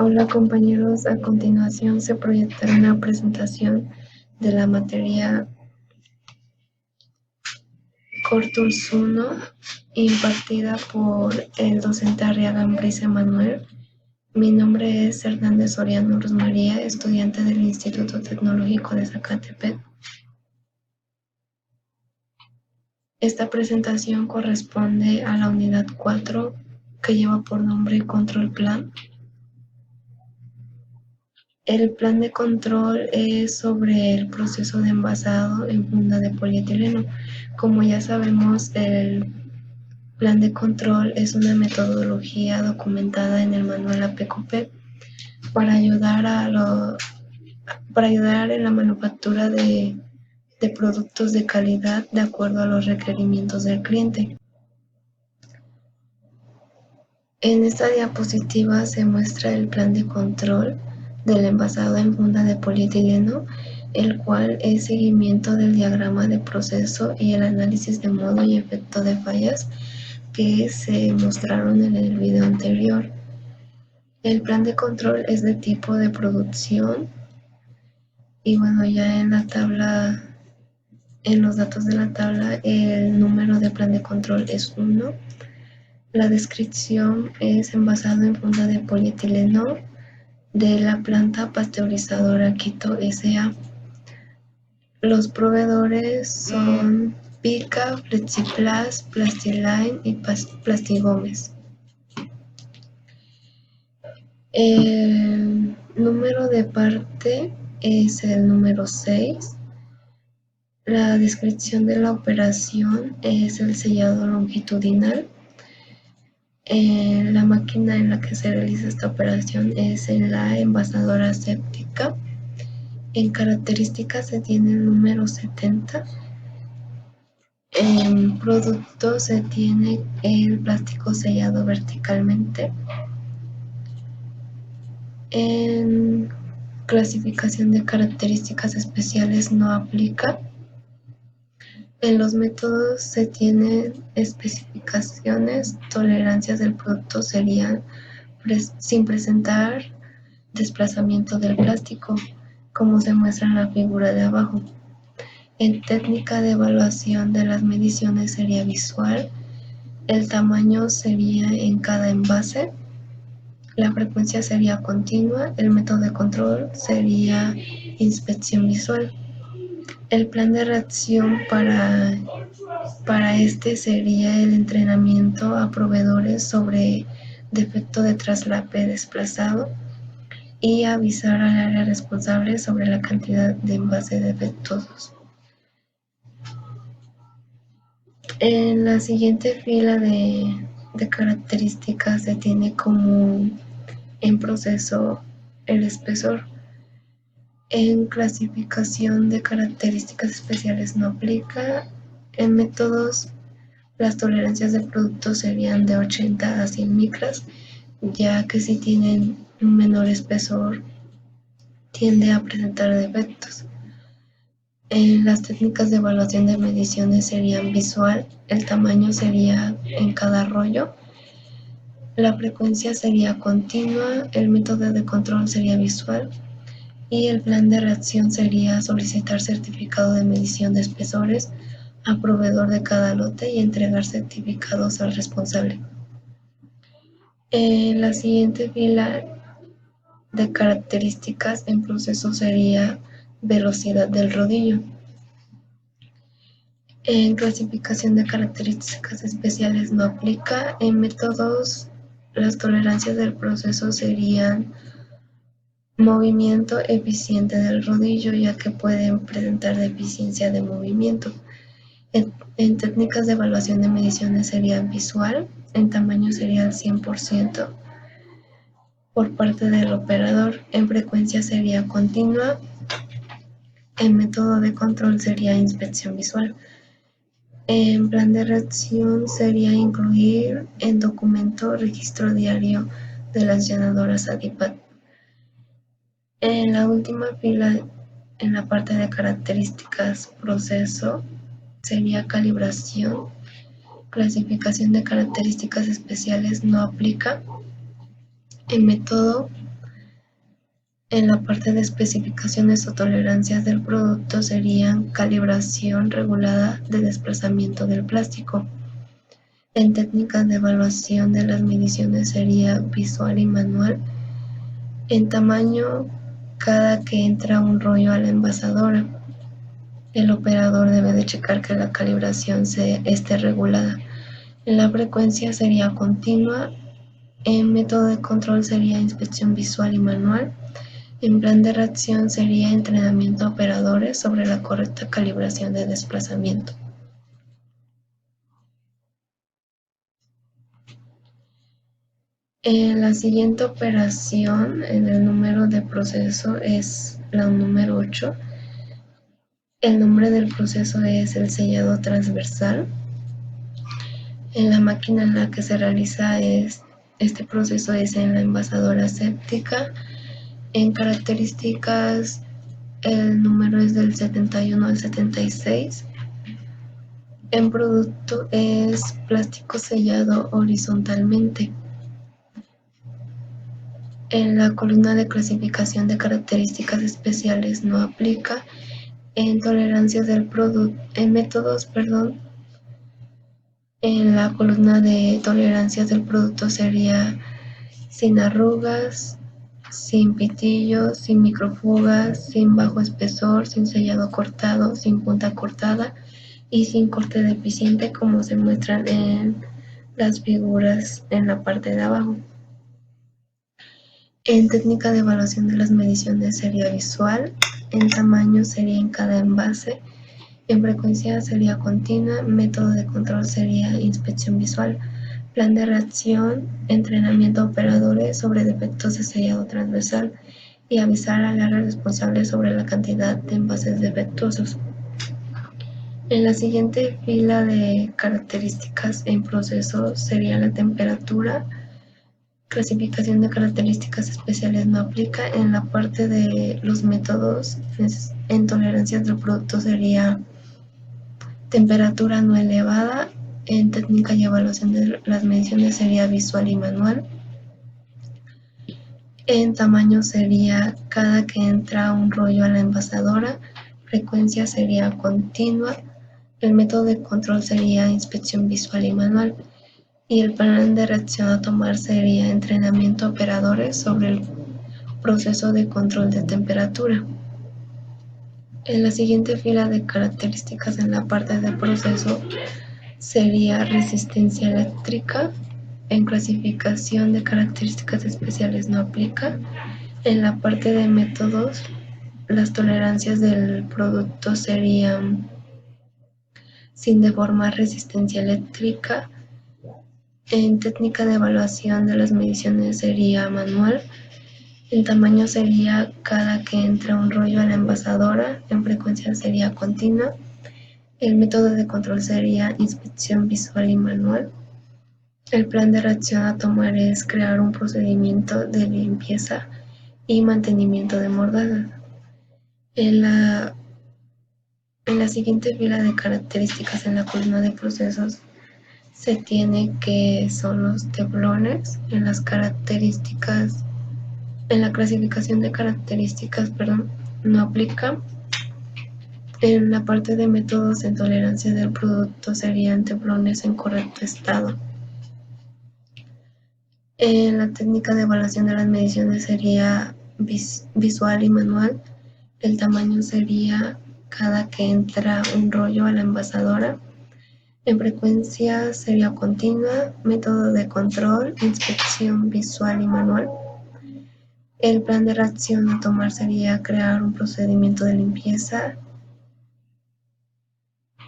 Hola compañeros, a continuación se proyectará una presentación de la materia Cortus 1 impartida por el docente Arriaga Brice Manuel. Mi nombre es Hernández Soriano Ruz María, estudiante del Instituto Tecnológico de Zacatepec. Esta presentación corresponde a la unidad 4 que lleva por nombre Control Plan. El plan de control es sobre el proceso de envasado en funda de polietileno. Como ya sabemos, el plan de control es una metodología documentada en el manual APCOPE para ayudar en la manufactura de productos de calidad de acuerdo a los requerimientos del cliente. En esta diapositiva se muestra el plan de control del envasado en funda de polietileno, el cual es seguimiento del diagrama de proceso y el análisis de modo y efecto de fallas que se mostraron en el video anterior. El plan de control es de tipo de producción y bueno, ya en la tabla, en los datos de la tabla, el número de plan de control es 1. La descripción es envasado en funda de polietileno de la planta pasteurizadora Quito S.A. Los proveedores son Pica, Flexiplast, Plastiline y Plastigómez. El número de parte es el número 6. La descripción de la operación es el sellado longitudinal. La máquina en la que se realiza esta operación es en la envasadora séptica. En características se tiene el número 70. En producto se tiene el plástico sellado verticalmente. En clasificación de características especiales no aplica. En los métodos se tienen especificaciones, tolerancias del producto serían sin presentar desplazamiento del plástico, como se muestra en la figura de abajo. En técnica de evaluación de las mediciones sería visual, el tamaño sería en cada envase, la frecuencia sería continua, el método de control sería inspección visual. El plan de reacción para este sería el entrenamiento a proveedores sobre defecto de traslape desplazado y avisar al área responsable sobre la cantidad de envases defectuosos. En la siguiente fila de características se tiene como en proceso el espesor. En clasificación de características especiales no aplica. En métodos, las tolerancias de producto serían de 80 a 100 micras, ya que si tienen un menor espesor tiende a presentar defectos. En las técnicas de evaluación de mediciones serían visual, el tamaño sería en cada rollo, la frecuencia sería continua, el método de control sería visual y el plan de reacción sería solicitar certificado de medición de espesores a proveedor de cada lote y entregar certificados al responsable. En la siguiente fila de características en proceso sería velocidad del rodillo. En clasificación de características especiales no aplica. En métodos, las tolerancias del proceso serían movimiento eficiente del rodillo, ya que pueden presentar deficiencia de movimiento. En técnicas de evaluación de mediciones sería visual, en tamaño sería el 100% por parte del operador, en frecuencia sería continua, en método de control sería inspección visual. En plan de reacción sería incluir en documento registro diario de las llenadoras ADIPAT. En la última fila, en la parte de características proceso, sería calibración. Clasificación de características especiales no aplica. En método, En la parte de especificaciones o tolerancias del producto serían calibración regulada de desplazamiento del plástico. En técnicas de evaluación de las mediciones sería visual y manual. En tamaño, cada que entra un rollo a la envasadora, el operador debe de checar que la calibración esté regulada. En la frecuencia sería continua. En método de control sería inspección visual y manual. En plan de reacción sería entrenamiento a operadores sobre la correcta calibración de desplazamiento. La siguiente operación en el número de proceso es la número 8. El nombre del proceso es el sellado transversal. En la máquina en la que se realiza este proceso es en la envasadora aséptica. En características, el número es del 71 al 76. En producto es plástico sellado horizontalmente. En la columna de clasificación de características especiales no aplica. En tolerancias del producto, en métodos, en la columna de tolerancias del producto sería sin arrugas, sin pitillos, sin microfugas, sin bajo espesor, sin sellado cortado, sin punta cortada y sin corte deficiente, como se muestran en las figuras en la parte de abajo. En técnica de evaluación de las mediciones sería visual. En tamaño sería en cada envase. En frecuencia sería continua. Método de control sería inspección visual. Plan de reacción, entrenamiento a operadores sobre defectos de sellado transversal y avisar al área responsable sobre la cantidad de envases defectuosos. En la siguiente fila de características en proceso sería la temperatura. Clasificación de características especiales no aplica. En la parte de los métodos en tolerancias del producto sería temperatura no elevada. En técnica y evaluación de las mediciones sería visual y manual. En tamaño sería cada que entra un rollo a la envasadora. Frecuencia sería continua. El método de control sería inspección visual y manual. Y el plan de reacción a tomar sería entrenamiento a operadores sobre el proceso de control de temperatura. En la siguiente fila de características en la parte de proceso sería resistencia eléctrica. En clasificación de características especiales no aplica. En la parte de métodos, las tolerancias del producto serían sin deformar resistencia eléctrica. En técnica de evaluación de las mediciones sería manual. En tamaño sería cada que entra un rollo a la envasadora. En frecuencia sería continua. El método de control sería inspección visual y manual. El plan de reacción a tomar es crear un procedimiento de limpieza y mantenimiento de mordazas. En la siguiente fila de características en la columna de procesos se tiene que son los teflones. En las características, en la clasificación de características, no aplica. En la parte de métodos en tolerancia del producto serían teflones en correcto estado. En la técnica de evaluación de las mediciones sería visual y manual. El tamaño sería cada que entra un rollo a la envasadora. En frecuencia sería continua. Método de control, inspección visual y manual. El plan de reacción a tomar sería crear un procedimiento de limpieza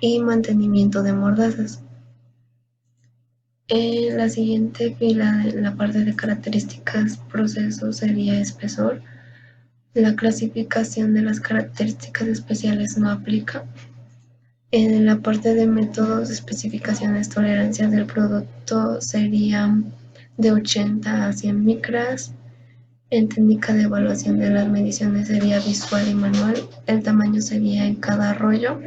y mantenimiento de mordazas. En la siguiente fila, en la parte de características, proceso sería espesor. La clasificación de las características especiales no aplica. En la parte de métodos, especificaciones, tolerancias del producto serían de 80 a 100 micras. En técnica de evaluación de las mediciones sería visual y manual. El tamaño sería en cada rollo.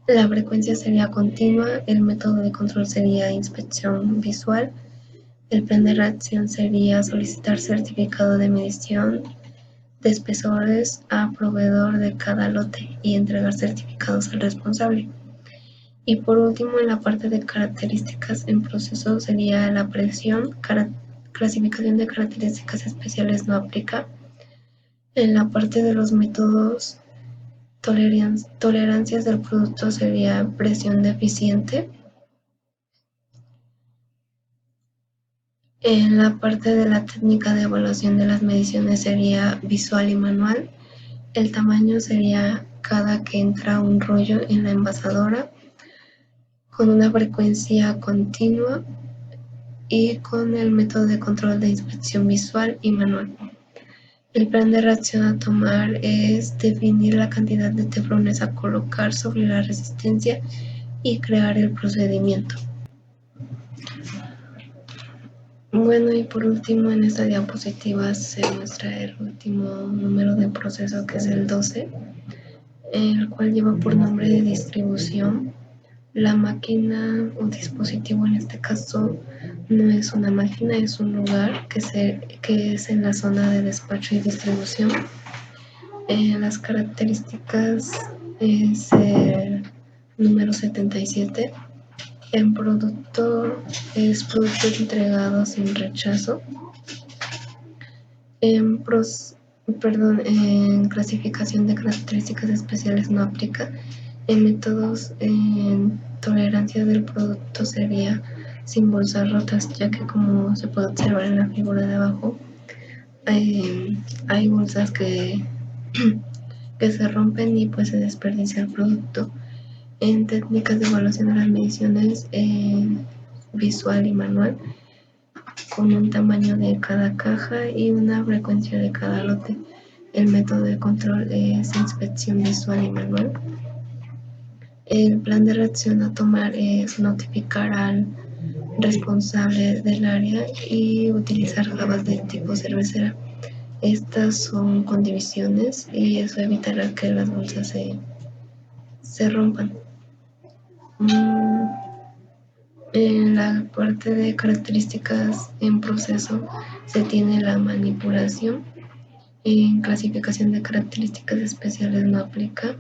La frecuencia sería continua. El método de control sería inspección visual. El plan de reacción sería solicitar certificado de medición de espesores a proveedor de cada lote y entregar certificados al responsable. Y por último, en la parte de características en proceso sería la presión, clasificación de características especiales no aplica. En la parte de los métodos, tolerancias del producto sería presión deficiente. En la parte de la técnica de evaluación de las mediciones sería visual y manual. El tamaño sería cada que entra un rollo en la envasadora con una frecuencia continua y con el método de control de inspección visual y manual. El plan de reacción a tomar es definir la cantidad de teflones a colocar sobre la resistencia y crear el procedimiento. Bueno, y por último en esta diapositiva se muestra el último número de proceso, que es el 12, el cual lleva por nombre de distribución. La máquina o dispositivo en este caso no es una máquina, es un lugar que es en la zona de despacho y distribución. Las características es el número 77. En producto es producto entregado sin rechazo. En clasificación de características especiales no aplica. En métodos, en tolerancia del producto sería sin bolsas rotas, ya que como se puede observar en la figura de abajo, hay bolsas que se rompen y pues se desperdicia el producto. En técnicas de evaluación de las mediciones visual y manual, con un tamaño de cada caja y una frecuencia de cada lote. El método de control es inspección visual y manual. El plan de reacción a tomar es notificar al responsable del área y utilizar jabas de tipo cervecera. Estas son con divisiones y eso evitará que las bolsas se rompan. En la parte de características en proceso se tiene la manipulación. En clasificación de características especiales no aplica.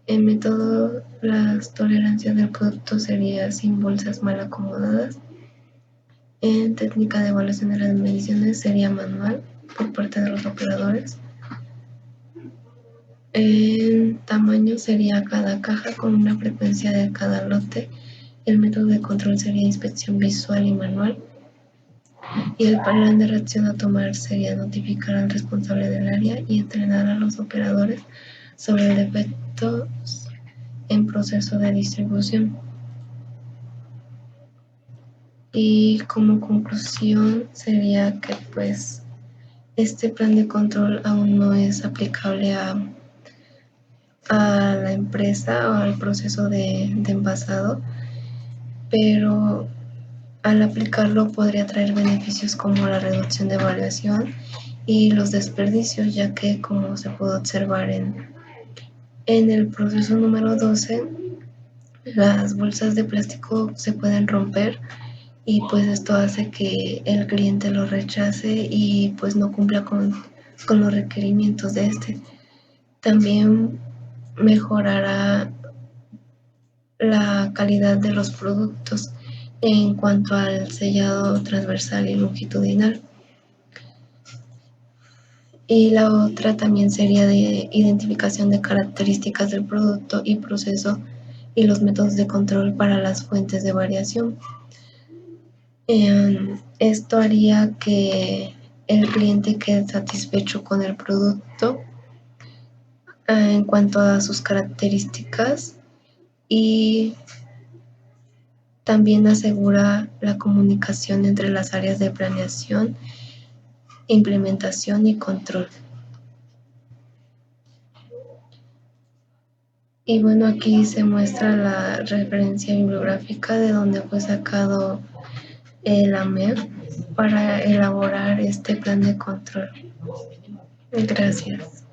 En método, las tolerancias del producto sería sin bolsas mal acomodadas. En técnica de evaluación de las mediciones sería manual por parte de los operadores. En tamaño sería cada caja con una frecuencia de cada lote. El método de control sería inspección visual y manual. Y el plan de reacción a tomar sería notificar al responsable del área y entrenar a los operadores sobre defectos en proceso de distribución. Y como conclusión sería que pues este plan de control aún no es aplicable a la empresa o al proceso de envasado, pero al aplicarlo podría traer beneficios como la reducción de variación y los desperdicios, ya que como se puede observar en el proceso número 12, las bolsas de plástico se pueden romper y pues esto hace que el cliente lo rechace y pues no cumpla con los requerimientos de este. También mejorará la calidad de los productos en cuanto al sellado transversal y longitudinal. Y la otra también sería de identificación de características del producto y proceso y los métodos de control para las fuentes de variación. Esto haría que el cliente quede satisfecho con el producto en cuanto a sus características y también asegura la comunicación entre las áreas de planeación, implementación y control. Y bueno, aquí se muestra la referencia bibliográfica de donde fue sacado el AMER para elaborar este plan de control. Gracias.